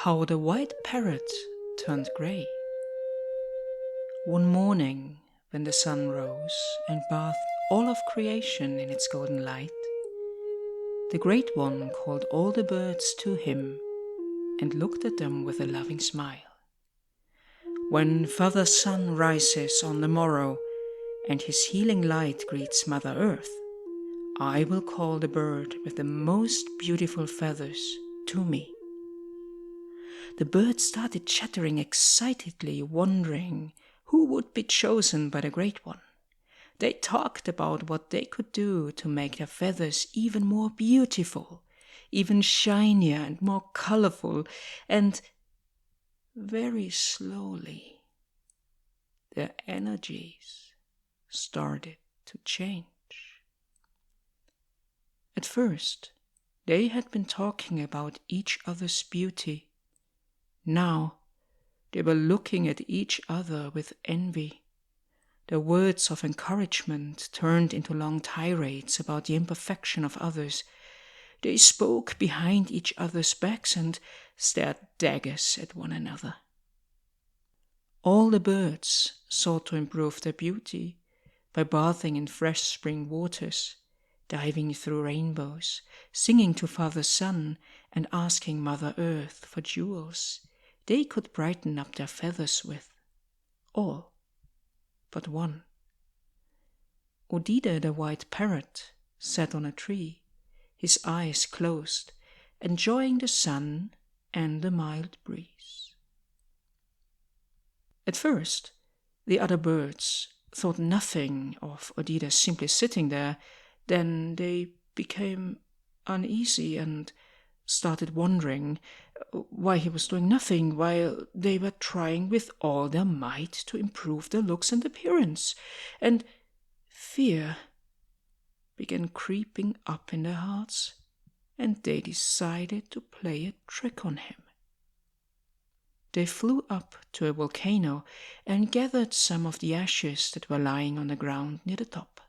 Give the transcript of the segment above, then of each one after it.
How the White Parrot Turned Grey. One morning, when the sun rose and bathed all of creation in its golden light, the Great One called all the birds to him and looked at them with a loving smile. When Father Sun rises on the morrow and his healing light greets Mother Earth, I will call the bird with the most beautiful feathers to me. The birds started chattering excitedly, wondering who would be chosen by the Great One. They talked about what they could do to make their feathers even more beautiful, even shinier and more colorful, and very slowly their energies started to change. At first, they had been talking about each other's beauty. Now, they were looking at each other with envy. Their words of encouragement turned into long tirades about the imperfection of others. They spoke behind each other's backs and stared daggers at one another. All the birds sought to improve their beauty by bathing in fresh spring waters, diving through rainbows, singing to Father Sun, and asking Mother Earth for jewels they could brighten up their feathers with. All but one. Odide the White Parrot sat on a tree, his eyes closed, enjoying the sun and the mild breeze. At first, the other birds thought nothing of Odide simply sitting there. Then they became uneasy and started wondering why he was doing nothing while they were trying with all their might to improve their looks and appearance, and fear began creeping up in their hearts, and they decided to play a trick on him. They flew up to a volcano and gathered some of the ashes that were lying on the ground near the top.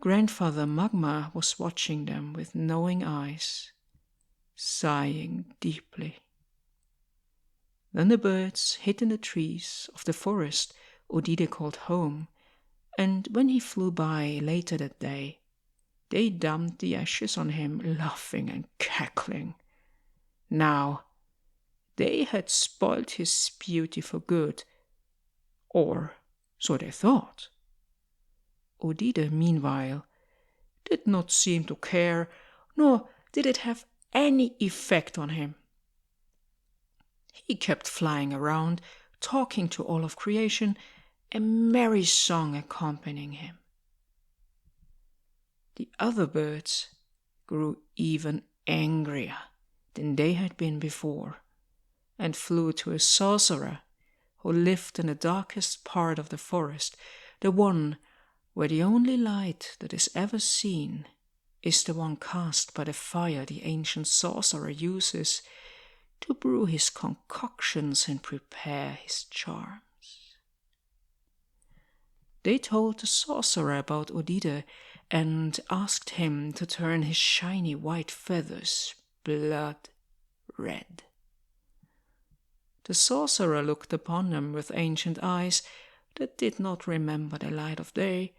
Grandfather Magma was watching them with knowing eyes, sighing deeply. Then the birds hid in the trees of the forest Odide called home, and when he flew by later that day, they dumped the ashes on him, laughing and cackling. Now, they had spoiled his beauty for good, or so they thought. Odide, meanwhile, did not seem to care, nor did it have any effect on him. He kept flying around, talking to all of creation, a merry song accompanying him. The other birds grew even angrier than they had been before, and flew to a sorcerer who lived in the darkest part of the forest, the one where the only light that is ever seen is the one cast by the fire the ancient sorcerer uses to brew his concoctions and prepare his charms. They told the sorcerer about Odide and asked him to turn his shiny white feathers blood red. The sorcerer looked upon them with ancient eyes that did not remember the light of day,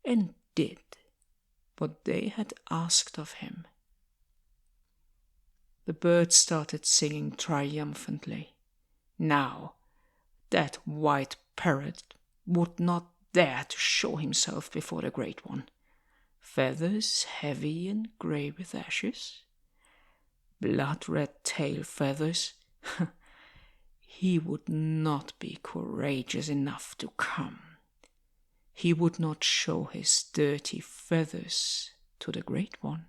and did what they had asked of him. The birds started singing triumphantly. Now, that white parrot would not dare to show himself before the Great One. Feathers heavy and grey with ashes, blood-red tail feathers. He would not be courageous enough to come. He would not show his dirty feathers to the Great One.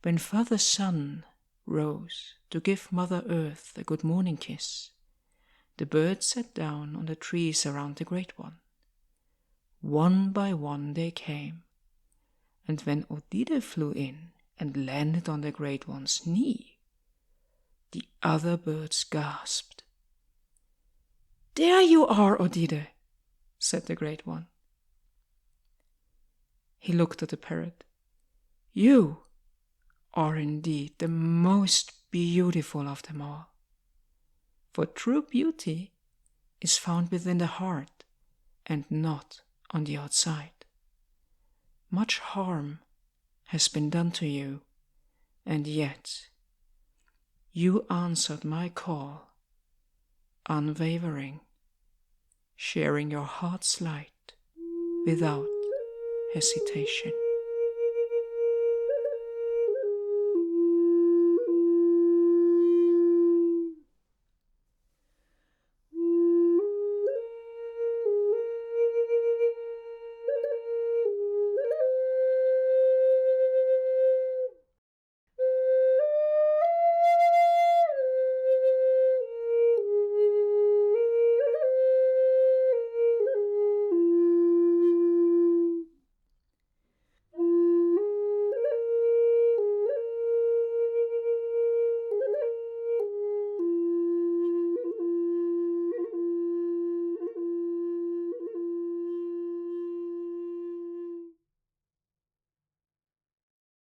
When Father Sun rose to give Mother Earth a good morning kiss, the birds sat down on the trees around the Great One. One by one they came, and when Odide flew in and landed on the Great One's knee, the other birds gasped. "There you are, Odide," said the Great One. He looked at the parrot. "You are indeed the most beautiful of them all. For true beauty is found within the heart and not on the outside. Much harm has been done to you, and yet you answered my call, unwavering, sharing your heart's light without hesitation.